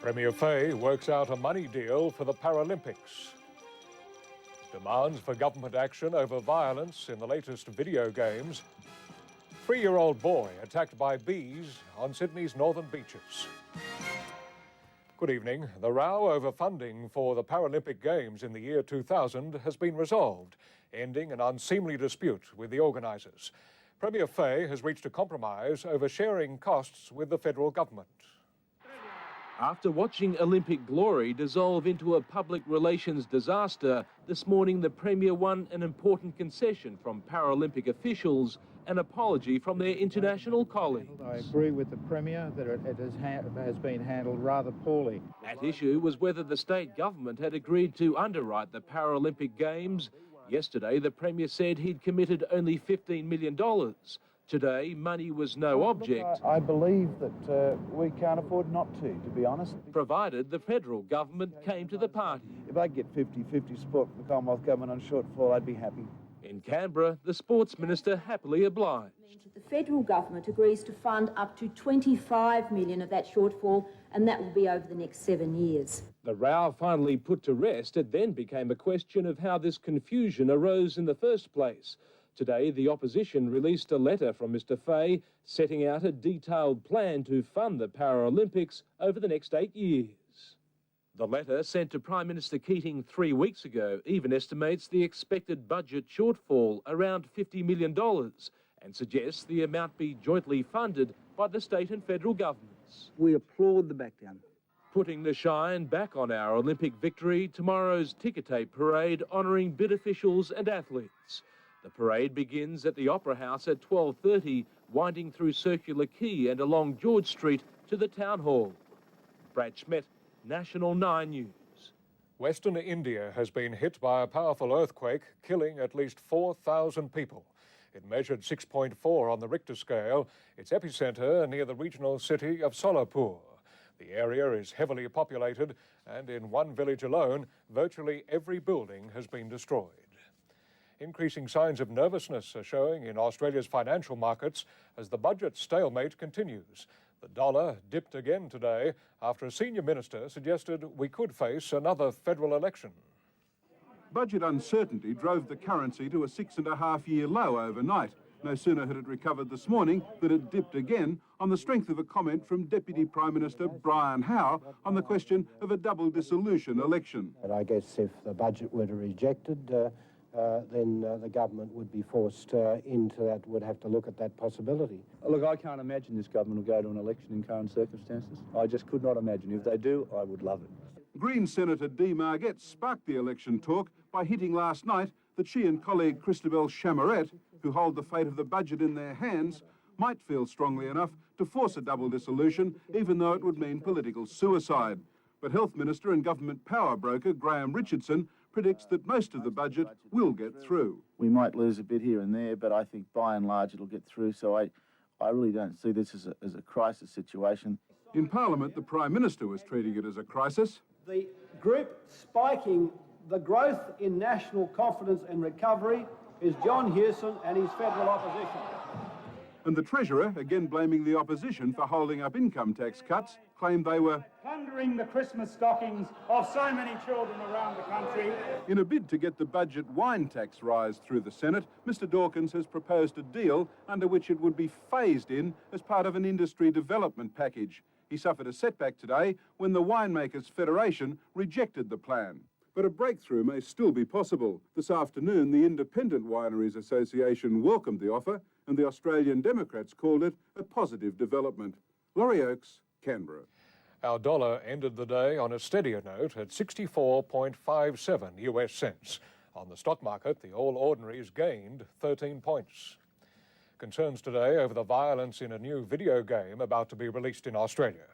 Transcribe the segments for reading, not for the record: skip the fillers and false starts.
Premier Fay works out a money deal for the Paralympics. Demands for government action over violence in the latest video games. 3-year-old boy attacked by bees on Sydney's northern beaches. Good evening. The row over funding for the Paralympic Games in the year 2000 has been resolved, ending an unseemly dispute with the organisers. Premier Fay has reached a compromise over sharing costs with the federal government. After watching Olympic glory dissolve into a public relations disaster, this morning the Premier won an important concession from Paralympic officials, an apology from their international colleagues. I agree with the Premier that it has been handled rather poorly. At issue was whether the state government had agreed to underwrite the Paralympic Games. Yesterday, the Premier said he'd committed only $15 million. Today, money was no object. I believe that we can't afford not to be honest. Provided the federal government came to the party. If I get 50-50 support from the Commonwealth Government on shortfall, I'd be happy. In Canberra, the Sports Minister happily obliged. The federal government agrees to fund up to $25 million of that shortfall, and that will be over the next 7 years. The row finally put to rest, it then became a question of how this confusion arose in the first place. Today, the opposition released a letter from Mr Fay setting out a detailed plan to fund the Paralympics over the next 8 years. The letter, sent to Prime Minister Keating 3 weeks ago, even estimates the expected budget shortfall around $50 million and suggests the amount be jointly funded by the state and federal governments. We applaud the backdown. Putting the shine back on our Olympic victory, tomorrow's ticker tape parade honouring bid officials and athletes. The parade begins at the Opera House at 12:30, winding through Circular Quay and along George Street to the Town Hall. Brad Schmidt, National 9 News. Western India has been hit by a powerful earthquake, killing at least 4,000 people. It measured 6.4 on the Richter scale, its epicentre near the regional city of Solapur. The area is heavily populated, and in one village alone, virtually every building has been destroyed. Increasing signs of nervousness are showing in Australia's financial markets as the budget stalemate continues. The dollar dipped again today after a senior minister suggested we could face another federal election. Budget uncertainty drove the currency to a 6.5-year low overnight. No sooner had it recovered this morning than it dipped again on the strength of a comment from Deputy Prime Minister Brian Howe on the question of a double dissolution election. And I guess if the budget were to be rejected, then the government would be forced into that, would have to look at that possibility. Look, I can't imagine this government will go to an election in current circumstances. I just could not imagine. If they do, I would love it. Green Senator Dee Margette sparked the election talk by hinting last night that she and colleague Christabel Chamarette, who hold the fate of the budget in their hands, might feel strongly enough to force a double dissolution, even though it would mean political suicide. But Health Minister and government power broker Graham Richardson predicts that most of the budget will get through. We might lose a bit here and there, but I think by and large it'll get through, so I really don't see this as a crisis situation. In Parliament, the Prime Minister was treating it as a crisis. The group spiking the growth in national confidence and recovery is John Hewson and his federal opposition. And the Treasurer, again blaming the opposition for holding up income tax cuts, claimed they were plundering the Christmas stockings of so many children around the country. In a bid to get the budget wine tax rise through the Senate, Mr Dawkins has proposed a deal under which it would be phased in as part of an industry development package. He suffered a setback today when the Winemakers Federation rejected the plan. But a breakthrough may still be possible. This afternoon, the Independent Wineries Association welcomed the offer, and the Australian Democrats called it a positive development. Laurie Oakes, Canberra. Our dollar ended the day on a steadier note at 64.57 US cents. On the stock market, the All Ordinaries gained 13 points. Concerns today over the violence in a new video game about to be released in Australia.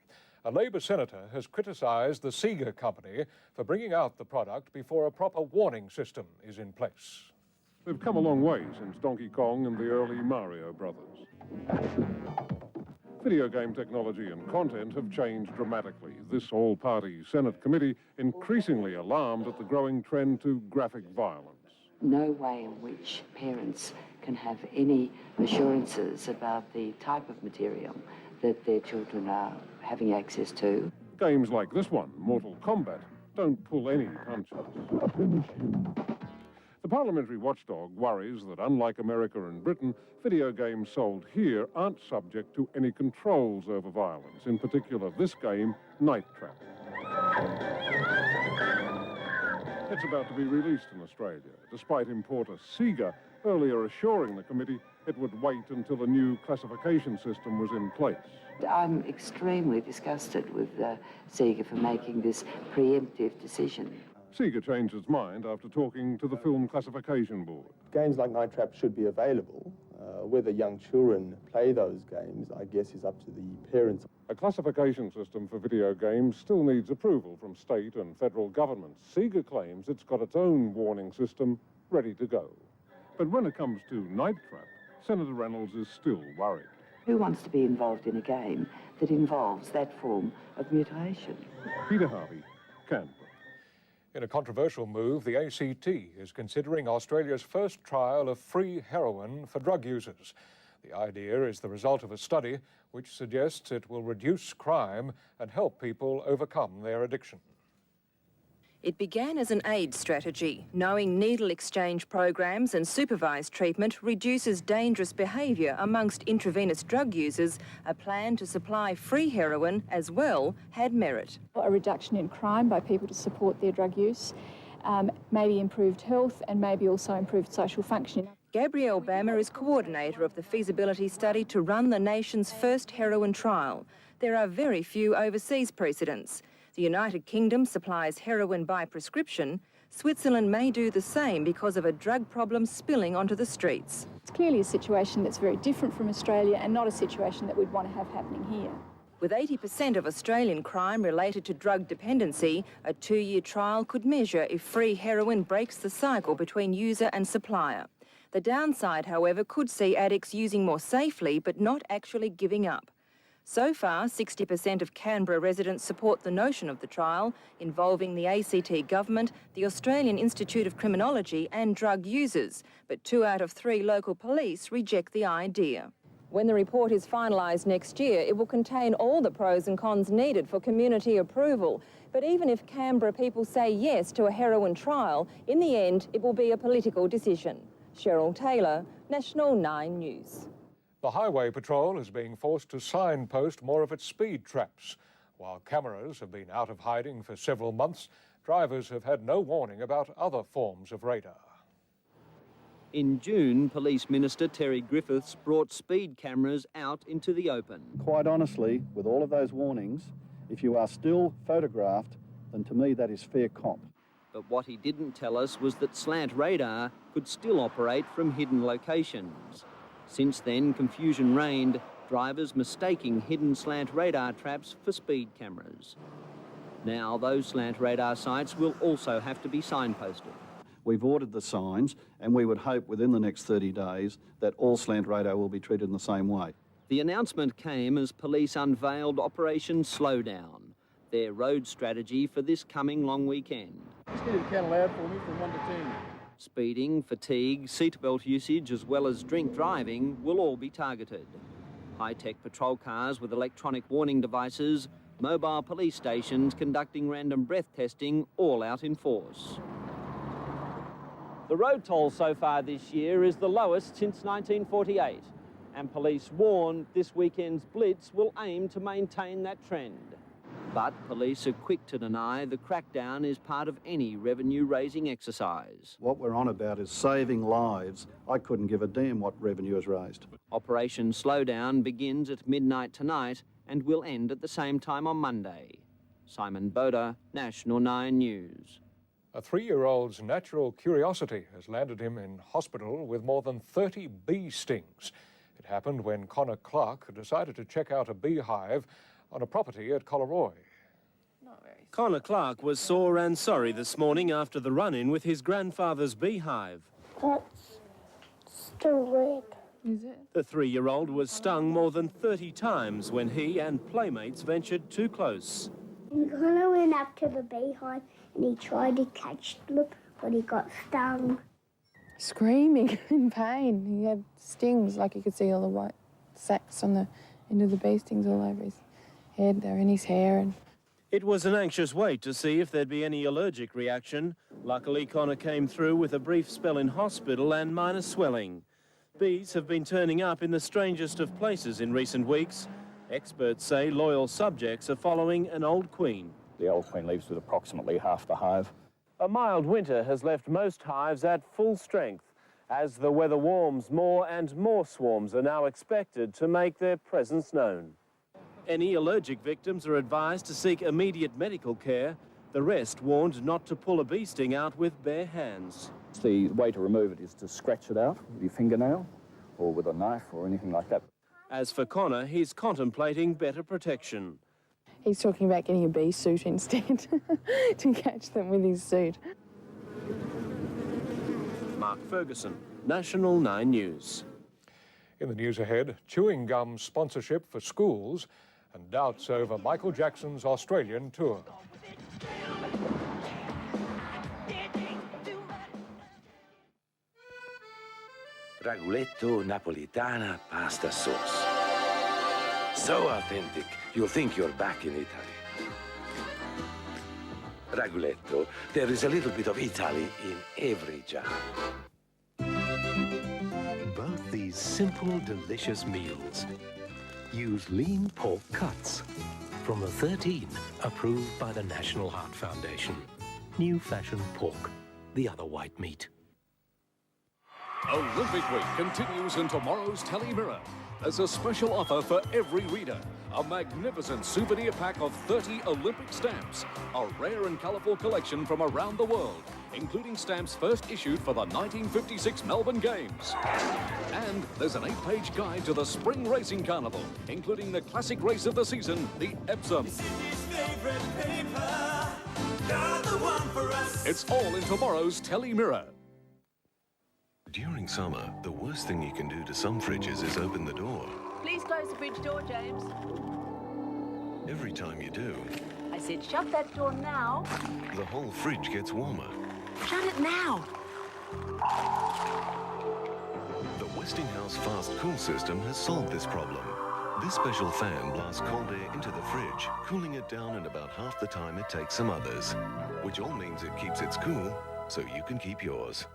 A Labor senator has criticised the Sega company for bringing out the product before a proper warning system is in place. They've come a long way since Donkey Kong and the early Mario brothers. Video game technology and content have changed dramatically. This all-party Senate committee increasingly alarmed at the growing trend to graphic violence. No way in which parents can have any assurances about the type of material that their children are having access to. Games like this one, Mortal Kombat, don't pull any punches. The parliamentary watchdog worries that, unlike America and Britain, video games sold here aren't subject to any controls over violence, in particular this game, Night Trap. It's about to be released in Australia, despite importer Sega earlier assuring the committee it would wait until a new classification system was in place. I'm extremely disgusted with Sega for making this preemptive decision. Sega changed its mind after talking to the Film Classification Board. Games like Night Trap should be available. Whether young children play those games, I guess, is up to the parents. A classification system for video games still needs approval from state and federal governments. Sega claims it's got its own warning system ready to go. But when it comes to Night Trap, Senator Reynolds is still worried. Who wants to be involved in a game that involves that form of mutilation? Peter Harvey, Canberra. In a controversial move, the ACT is considering Australia's first trial of free heroin for drug users. The idea is the result of a study which suggests it will reduce crime and help people overcome their addiction. It began as an aid strategy, knowing needle exchange programs and supervised treatment reduces dangerous behaviour amongst intravenous drug users. A plan to supply free heroin as well had merit. A reduction in crime by people to support their drug use, maybe improved health and maybe also improved social functioning. Gabrielle Bammer is coordinator of the feasibility study to run the nation's first heroin trial. There are very few overseas precedents. The United Kingdom supplies heroin by prescription. Switzerland may do the same because of a drug problem spilling onto the streets. It's clearly a situation that's very different from Australia and not a situation that we'd want to have happening here. With 80% of Australian crime related to drug dependency, a 2-year trial could measure if free heroin breaks the cycle between user and supplier. The downside, however, could see addicts using more safely but not actually giving up. So far, 60% of Canberra residents support the notion of the trial, involving the ACT government, the Australian Institute of Criminology and drug users, but 2 out of 3 local police reject the idea. When the report is finalised next year, it will contain all the pros and cons needed for community approval. But even if Canberra people say yes to a heroin trial, in the end, it will be a political decision. Cheryl Taylor, National 9 News. The Highway Patrol is being forced to signpost more of its speed traps. While cameras have been out of hiding for several months, drivers have had no warning about other forms of radar. In June, Police Minister Terry Griffiths brought speed cameras out into the open. Quite honestly, with all of those warnings, if you are still photographed, then to me that is fair comp. But what he didn't tell us was that slant radar could still operate from hidden locations. Since then, confusion reigned, drivers mistaking hidden slant radar traps for speed cameras. Now, those slant radar sites will also have to be signposted. We've ordered the signs, and we would hope within the next 30 days that all slant radar will be treated in the same way. The announcement came as police unveiled Operation Slowdown, their road strategy for this coming long weekend. Just get a count aloud for me from 1 to 10. Speeding, fatigue, seatbelt usage as well as drink driving will all be targeted. High-tech patrol cars with electronic warning devices, mobile police stations conducting random breath testing, all out in force. The road toll so far this year is the lowest since 1948, and police warn this weekend's blitz will aim to maintain that trend. But police are quick to deny the crackdown is part of any revenue-raising exercise. What we're on about is saving lives. I couldn't give a damn what revenue is raised. Operation Slowdown begins at midnight tonight and will end at the same time on Monday. Simon Boda, National 9 News. A 3-year-old's natural curiosity has landed him in hospital with more than 30 bee stings. It happened when Connor Clark decided to check out a beehive on a property at Collaroy. Connor Clark was sore and sorry this morning after the run-in with his grandfather's beehive. That's still red. Is it? The 3-year-old was stung more than 30 times when he and playmates ventured too close. Connor went up to the beehive and he tried to catch them, but he got stung. Screaming in pain. He had stings, like you could see all the white sacs on the end of the bee stings all over his head. They're in his hair. And It was an anxious wait to see if there'd be any allergic reaction. Luckily, Connor came through with a brief spell in hospital and minor swelling. Bees have been turning up in the strangest of places in recent weeks. Experts say loyal subjects are following an old queen. The old queen leaves with approximately half the hive. A mild winter has left most hives at full strength. As the weather warms, more and more swarms are now expected to make their presence known. Any allergic victims are advised to seek immediate medical care. The rest warned not to pull a bee sting out with bare hands. The way to remove it is to scratch it out with your fingernail or with a knife or anything like that. As for Connor, he's contemplating better protection. He's talking about getting a bee suit instead to catch them with his suit. Mark Ferguson, National 9 News. In the news ahead, chewing gum sponsorship for schools and doubts over Michael Jackson's Australian tour. Raguletto Napolitana pasta sauce. So authentic, you'll think you're back in Italy. Raguletto, there is a little bit of Italy in every jar. Both these simple, delicious meals use lean pork cuts from the 13 approved by the National Heart Foundation. New fashioned pork, the other white meat. Olympic Week continues in tomorrow's Telly Mirror. There's a special offer for every reader. A magnificent souvenir pack of 30 Olympic stamps. A rare and colourful collection from around the world, including stamps first issued for the 1956 Melbourne Games. And there's an 8-page guide to the Spring Racing Carnival, including the classic race of the season, the Epsom. It's all in tomorrow's Telly Mirror. During summer, the worst thing you can do to some fridges is open the door. Please close the fridge door, James. Every time you do, I said shut that door now. the whole fridge gets warmer. Shut it now. The Westinghouse Fast Cool system has solved this problem. This special fan blasts cold air into the fridge, cooling it down in about half the time it takes some others, which all means it keeps its cool, so you can keep yours.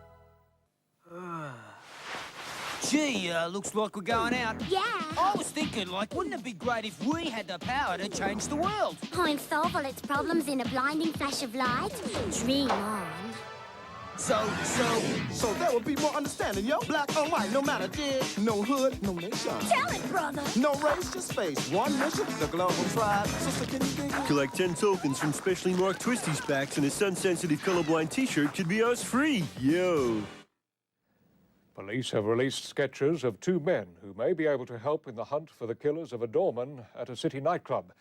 Gee, looks like we're going out. Yeah. I was thinking, wouldn't it be great if we had the power to change the world? And solve all its problems in a blinding flash of light? Dream on. So there would be more understanding, yo. Black or white, no matter dig, no hood, no nation. Tell it, brother. No race, just face. One mission, the global tribe. Sister, can you dig it? Collect 10 tokens from specially marked Twisties packs, and a sun-sensitive colorblind t-shirt could be ours free. Yo. Police have released sketches of 2 men who may be able to help in the hunt for the killers of a doorman at a city nightclub.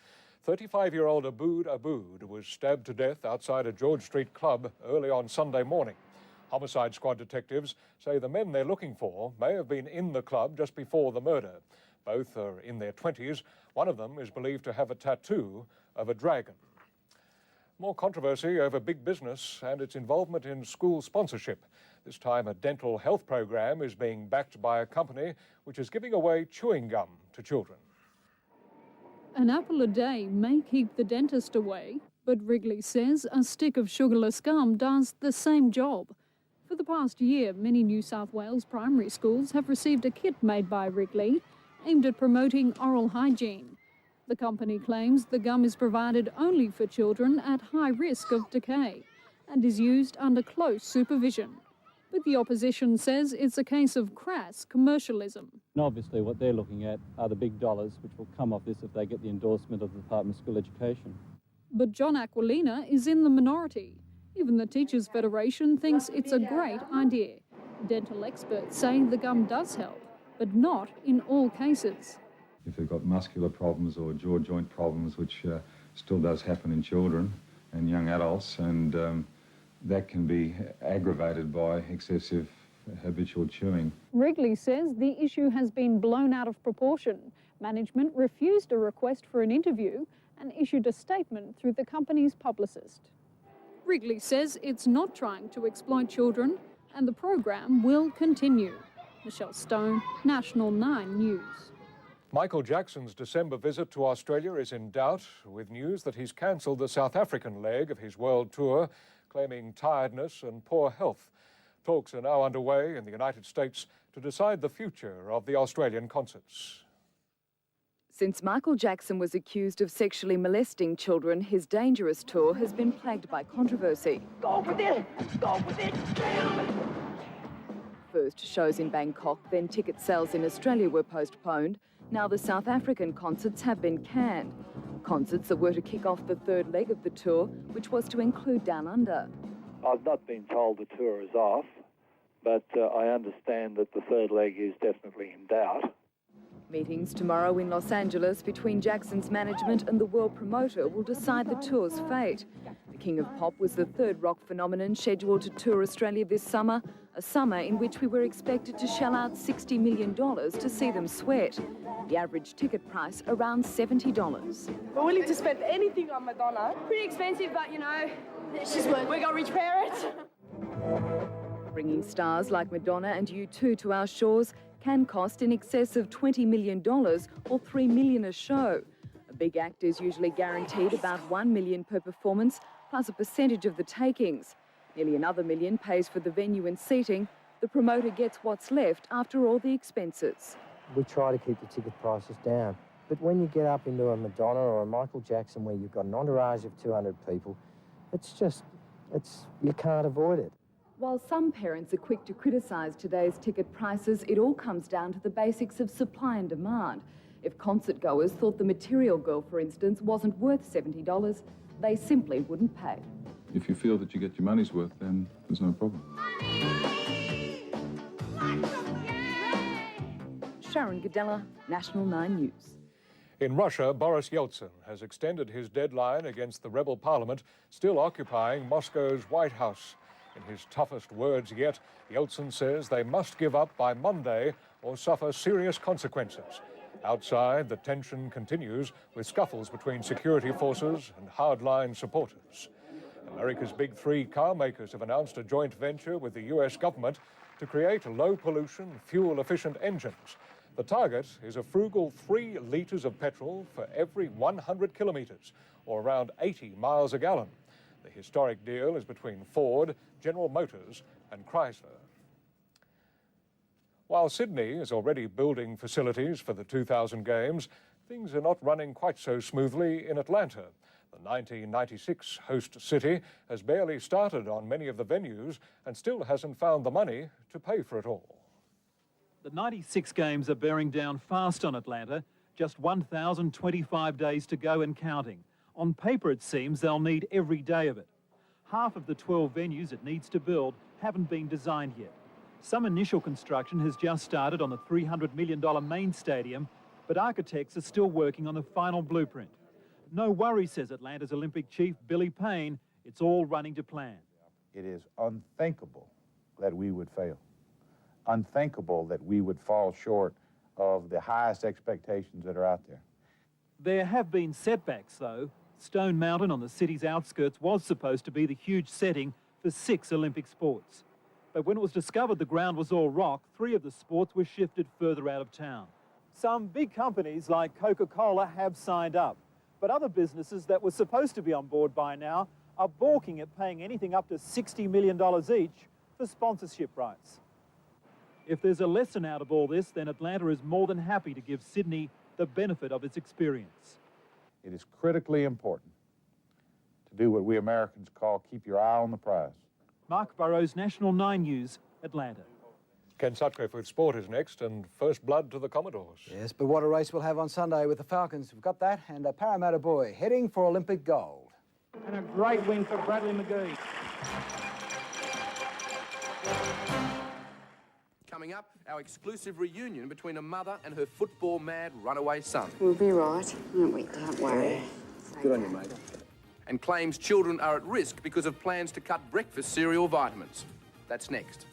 35-year-old Abood Abood was stabbed to death outside a George Street club early on Sunday morning. Homicide squad detectives say the men they're looking for may have been in the club just before the murder. Both are in their 20s. One of them is believed to have a tattoo of a dragon. More controversy over big business and its involvement in school sponsorship. This time, a dental health program is being backed by a company which is giving away chewing gum to children. An apple a day may keep the dentist away, but Wrigley says a stick of sugarless gum does the same job. For the past year, many New South Wales primary schools have received a kit made by Wrigley aimed at promoting oral hygiene. The company claims the gum is provided only for children at high risk of decay and is used under close supervision. But the opposition says it's a case of crass commercialism. And obviously what they're looking at are the big dollars which will come off this if they get the endorsement of the Department of School Education. But John Aquilina is in the minority. Even the Teachers Federation thinks it's a great idea. Dental experts say the gum does help, but not in all cases. If they've got muscular problems or jaw joint problems, which still does happen in children and young adults, and that can be aggravated by excessive habitual chewing. Wrigley says the issue has been blown out of proportion. Management refused a request for an interview and issued a statement through the company's publicist. Wrigley says it's not trying to exploit children and the program will continue. Michelle Stone, National 9 News. Michael Jackson's December visit to Australia is in doubt, with news that he's cancelled the South African leg of his world tour, claiming tiredness and poor health. Talks are now underway in the United States to decide the future of the Australian concerts. Since Michael Jackson was accused of sexually molesting children, his dangerous tour has been plagued by controversy. Go with it! Go with it! First shows in Bangkok, then ticket sales in Australia were postponed. Now the South African concerts have been canned. Concerts that were to kick off the third leg of the tour, which was to include Down Under. I've not been told the tour is off, but I understand that the third leg is definitely in doubt. Meetings tomorrow in Los Angeles between Jackson's management and the world promoter will decide the tour's fate. The King of Pop was the third rock phenomenon scheduled to tour Australia this summer, a summer in which we were expected to shell out $60 million to see them sweat. The average ticket price around $70. We're willing to spend anything on Madonna. Pretty expensive, but you know, it's just work. We got rich parents. Bringing stars like Madonna and U2 to our shores can cost in excess of $20 million or $3 million a show. A big act is usually guaranteed about $1 million per performance, plus a percentage of the takings. Nearly another $1 million pays for the venue and seating. The promoter gets what's left after all the expenses. We try to keep the ticket prices down, but when you get up into a Madonna or a Michael Jackson where you've got an entourage of 200 people, you can't avoid it. While some parents are quick to criticise today's ticket prices, it all comes down to the basics of supply and demand. If concert goers thought the Material Girl, for instance, wasn't worth $70, they simply wouldn't pay. If you feel that you get your money's worth, then there's no problem. Sharon Gadella, National 9 News. In Russia, Boris Yeltsin has extended his deadline against the rebel parliament, still occupying Moscow's White House. In his toughest words yet, Yeltsin says they must give up by Monday or suffer serious consequences. Outside, the tension continues with scuffles between security forces and hardline supporters. America's big three car makers have announced a joint venture with the US government to create low-pollution, fuel-efficient engines. The target is a frugal 3 litres of petrol for every 100 kilometres, or around 80 miles a gallon. The historic deal is between Ford, General Motors and Chrysler. While Sydney is already building facilities for the 2000 Games, things are not running quite so smoothly in Atlanta. The 1996 host city has barely started on many of the venues and still hasn't found the money to pay for it all. The 96 Games are bearing down fast on Atlanta, just 1,025 days to go and counting. On paper, it seems they'll need every day of it. Half of the 12 venues it needs to build haven't been designed yet. Some initial construction has just started on the $300 million main stadium, but architects are still working on the final blueprint. No worry, says Atlanta's Olympic chief Billy Payne, it's all running to plan. It is unthinkable that we would fail. Unthinkable that we would fall short of the highest expectations that are out there. There have been setbacks, though. Stone Mountain on the city's outskirts was supposed to be the huge setting for 6 Olympic sports. But when it was discovered the ground was all rock, 3 of the sports were shifted further out of town. Some big companies like Coca-Cola have signed up, but other businesses that were supposed to be on board by now are balking at paying anything up to $60 million each for sponsorship rights. If there's a lesson out of all this, then Atlanta is more than happy to give Sydney the benefit of its experience. It is critically important to do what we Americans call keep your eye on the prize. Mark Burrows, National 9 News, Atlanta. Ken Sutcliffe with sport is next, and first blood to the Commodores. Yes, but what a race we'll have on Sunday with the Falcons. We've got that, and a Parramatta boy heading for Olympic gold. And a great win for Bradley McGee. Coming up, our exclusive reunion between a mother and her football-mad runaway son. We'll be right, won't we? Don't worry. Good on you, mate. And claims children are at risk because of plans to cut breakfast cereal vitamins. That's next.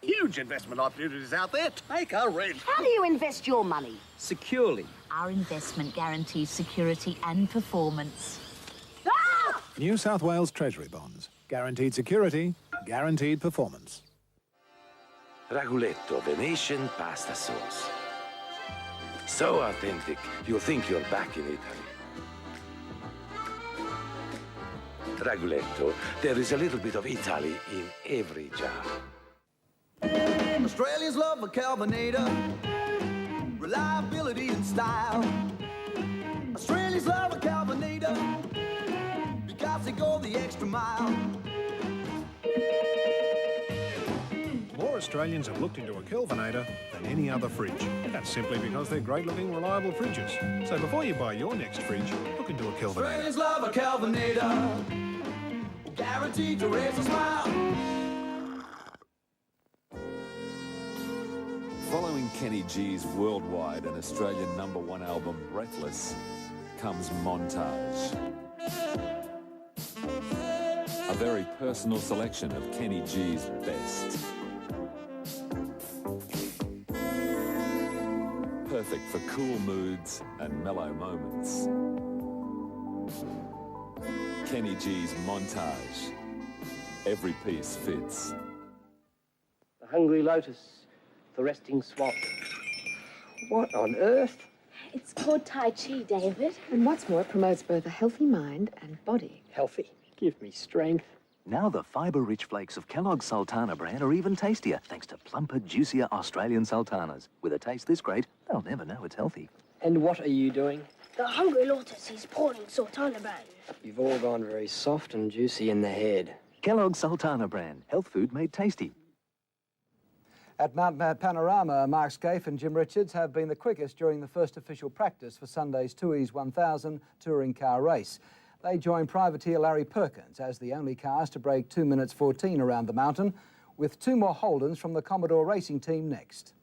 Huge investment opportunities out there. Take a risk. How do you invest your money? Securely. Our investment guarantees security and performance. New South Wales Treasury bonds. Guaranteed security, guaranteed performance. Raguletto Venetian pasta sauce. So authentic, you think you're back in Italy. Raguletto, there is a little bit of Italy in every jar. Australians love a Calvinator, reliability and style. Australians love a Calvinator because they go the extra mile. More Australians have looked into a Kelvinator than any other fridge. That's simply because they're great-looking, reliable fridges. So before you buy your next fridge, look into a Kelvinator. Australians love a Calvinator, guaranteed to raise a smile. Following Kenny G's worldwide and Australian #1 album, Breathless, comes Montage. A very personal selection of Kenny G's best. Perfect for cool moods and mellow moments. Kenny G's Montage. Every piece fits. The Hungry Lotus, the Resting Swamp. What on earth? It's called Tai Chi, David. And what's more, it promotes both a healthy mind and body. Healthy. Give me strength. Now the fibre-rich flakes of Kellogg's Sultana brand are even tastier thanks to plumper, juicier Australian Sultanas. With a taste this great, they'll never know it's healthy. And what are you doing? The Hungry Lotus is pouring Sultana brand. You've all gone very soft and juicy in the head. Kellogg's Sultana brand, health food made tasty. At Mount Panorama, Mark Scaife and Jim Richards have been the quickest during the first official practice for Sunday's Tooheys 1000 touring car race. They join privateer Larry Perkins as the only cars to break 2 minutes 14 around the mountain, with 2 more Holdens from the Commodore racing team next.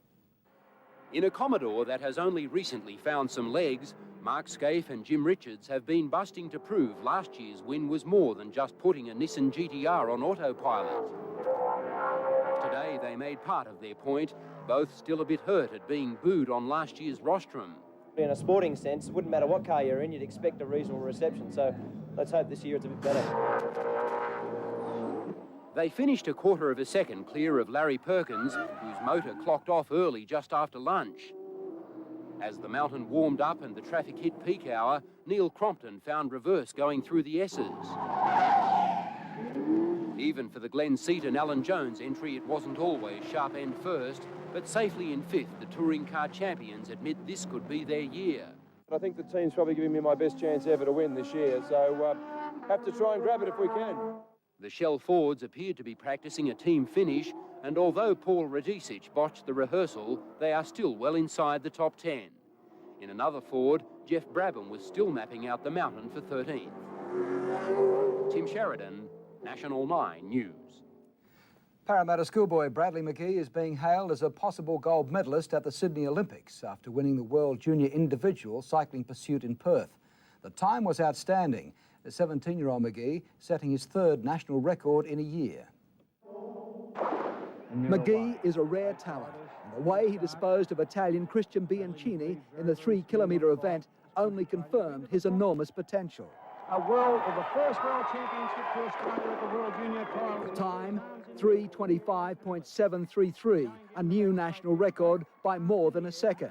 In a Commodore that has only recently found some legs, Mark Scaife and Jim Richards have been busting to prove last year's win was more than just putting a Nissan GTR on autopilot. Today they made part of their point, both still a bit hurt at being booed on last year's rostrum. In a sporting sense, it wouldn't matter what car you're in, you'd expect a reasonable reception, so let's hope this year it's a bit better. They finished a quarter of a second clear of Larry Perkins, whose motor clocked off early just after lunch. As the mountain warmed up and the traffic hit peak hour, Neil Crompton found reverse going through the S's. Even for the Glenn Seaton Alan Jones entry, it wasn't always sharp end first, but safely in 5th, the touring car champions admit this could be their year. I think the team's probably giving me my best chance ever to win this year, so have to try and grab it if we can. The Shell Fords appeared to be practicing a team finish, and although Paul Radisic botched the rehearsal, they are still well inside the top 10. In another Ford, Jeff Brabham was still mapping out the mountain for 13th. Tim Sheridan, National 9 News. Parramatta schoolboy Bradley McGee is being hailed as a possible gold medalist at the Sydney Olympics after winning the World Junior Individual Cycling Pursuit in Perth. The time was outstanding, the 17-year-old McGee setting his 3rd national record in a year. McGee is a rare talent, and the way he disposed of Italian Christian Bianchini in the 3-kilometre event only confirmed his enormous potential. The first World Championship for Australia at the World Junior Trials. Time, 3:25.733, a new national record by more than a second.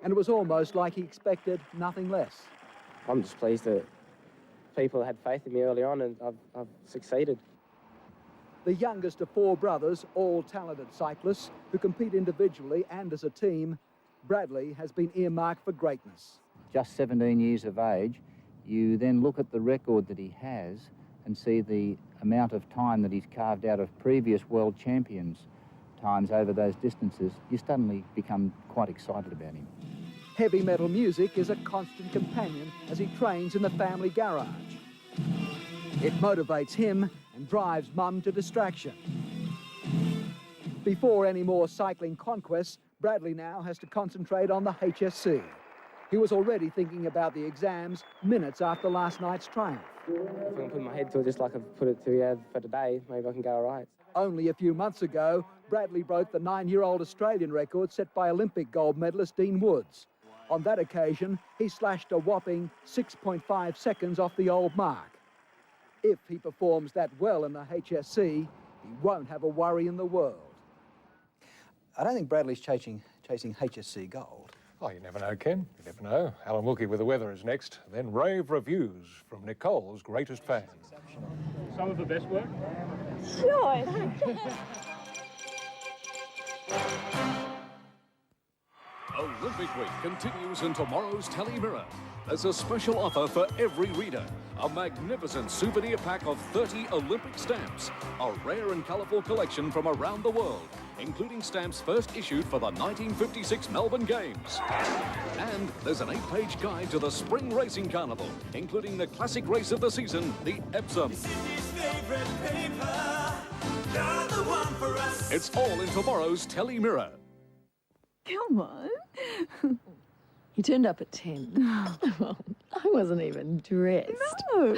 And it was almost like he expected nothing less. I'm just pleased that people had faith in me early on, and I've succeeded. The youngest of 4 brothers, all talented cyclists who compete individually and as a team, Bradley has been earmarked for greatness. Just 17 years of age, you then look at the record that he has and see the amount of time that he's carved out of previous world champions' times over those distances, you suddenly become quite excited about him. Heavy metal music is a constant companion as he trains in the family garage. It motivates him and drives Mum to distraction. Before any more cycling conquests, Bradley now has to concentrate on the HSC. He was already thinking about the exams minutes after last night's triumph. If I can put my head to it just like I've put it to for today, maybe I can go all right. Only a few months ago, Bradley broke the 9-year-old Australian record set by Olympic gold medalist Dean Woods. On that occasion, he slashed a whopping 6.5 seconds off the old mark. If he performs that well in the HSC, he won't have a worry in the world. I don't think Bradley's chasing HSC gold. Oh, you never know, Ken. You never know. Alan Wilkie with the weather is next. Then rave reviews from Nicole's greatest fan. Some of the best work? Sure. Olympic Week continues in tomorrow's Telly Mirror. There's a special offer for every reader. A magnificent souvenir pack of 30 Olympic stamps. A rare and colourful collection from around the world, including stamps first issued for the 1956 Melbourne Games. And there's an 8-page guide to the Spring Racing Carnival, including the classic race of the season, the Epsom. It's all in tomorrow's Telly Mirror. Come on. He turned up at 10. Well, I wasn't even dressed. No.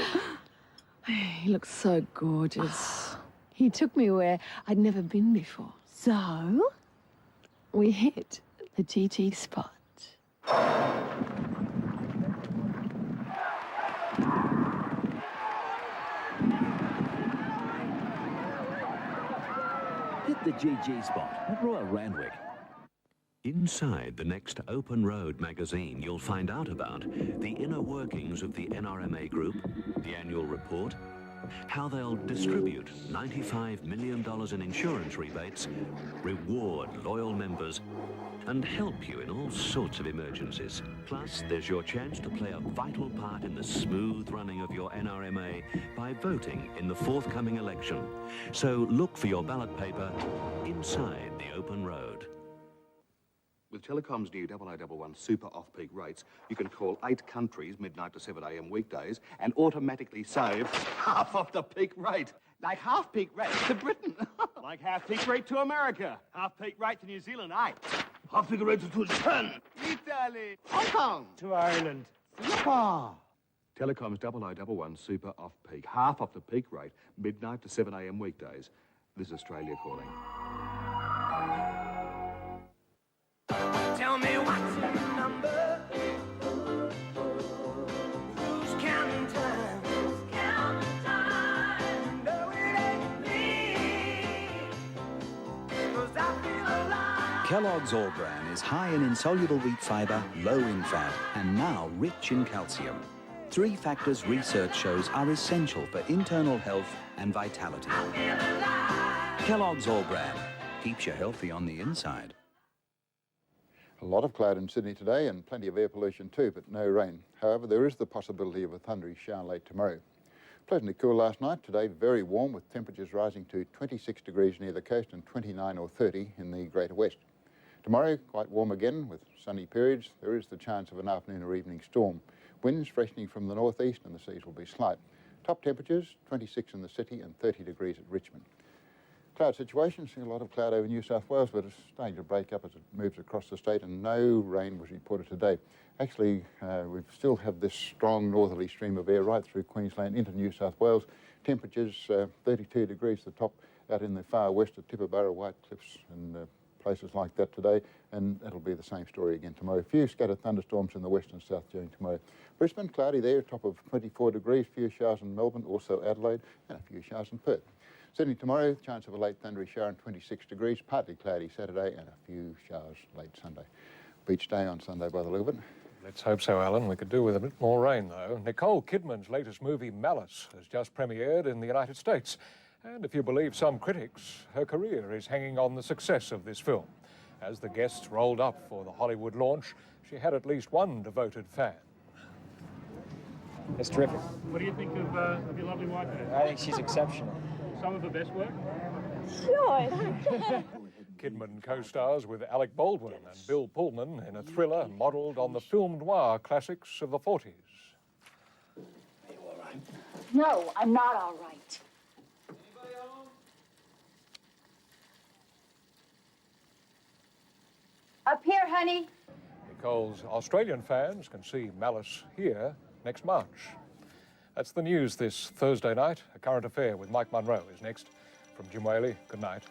He looks so gorgeous. He took me where I'd never been before. So? We hit the GT spot. Hit the GG spot at Royal Randwick. Inside the next Open Road magazine, you'll find out about the inner workings of the NRMA Group, the annual report, how they'll distribute $95 million in insurance rebates, reward loyal members, and help you in all sorts of emergencies. Plus, there's your chance to play a vital part in the smooth running of your NRMA by voting in the forthcoming election. So look for your ballot paper inside the Open Road. With Telecom's new 0011 super off-peak rates, you can call 8 countries midnight to 7 a.m. weekdays and automatically save half of the peak rate. Like half-peak rate to Britain. Like half-peak rate to America. Half-peak rate to New Zealand, Half-peak rate to Japan. Italy. Hong Kong. To Ireland. Singapore. Telecom's 0011 super off-peak. Half of the peak rate, midnight to 7 a.m. weekdays. This is Australia calling. Tell me what's your number? Who's counting time? Who's counting time? No, it ain't me. 'Cause I feel alive. Kellogg's All Bran is high in insoluble wheat fibre, low in fat, and now rich in calcium. 3 factors research shows are essential for internal health and vitality. Kellogg's All Bran keeps you healthy on the inside. A lot of cloud in Sydney today and plenty of air pollution too, but no rain. However, there is the possibility of a thundery shower late tomorrow. Pleasantly cool last night. Today, very warm with temperatures rising to 26 degrees near the coast and 29 or 30 in the Greater West. Tomorrow, quite warm again with sunny periods. There is the chance of an afternoon or evening storm. Winds freshening from the northeast and the seas will be slight. Top temperatures, 26 in the city and 30 degrees at Richmond. Cloud situation, seeing a lot of cloud over New South Wales, but it's starting to break up as it moves across the state, and no rain was reported today. Actually, we still have this strong northerly stream of air right through Queensland into New South Wales. Temperatures 32 degrees, the top out in the far west at Tibooburra, White Cliffs and places like that today, and it'll be the same story again tomorrow. A few scattered thunderstorms in the west and south during tomorrow. Brisbane, cloudy there, top of 24 degrees, few showers in Melbourne, also Adelaide, and a few showers in Perth. Sydney tomorrow, chance of a late thundery shower and 26 degrees, partly cloudy Saturday and a few showers late Sunday. Beach day on Sunday by the look of it. Let's hope so, Alan. We could do with a bit more rain, though. Nicole Kidman's latest movie, Malice, has just premiered in the United States. And if you believe some critics, her career is hanging on the success of this film. As the guests rolled up for the Hollywood launch, she had at least one devoted fan. It's terrific. What do you think of your lovely wife there? I think she's exceptional. Some of her best work? Sure. Kidman co-stars with Alec Baldwin and Bill Pullman in a thriller modelled on the film noir classics of the 40s. Are you all right? No, I'm not all right. Up here, honey. Nicole's Australian fans can see Malice here next March. That's the news this Thursday night. A Current Affair with Mike Munro is next. From Jim Whaley, good night.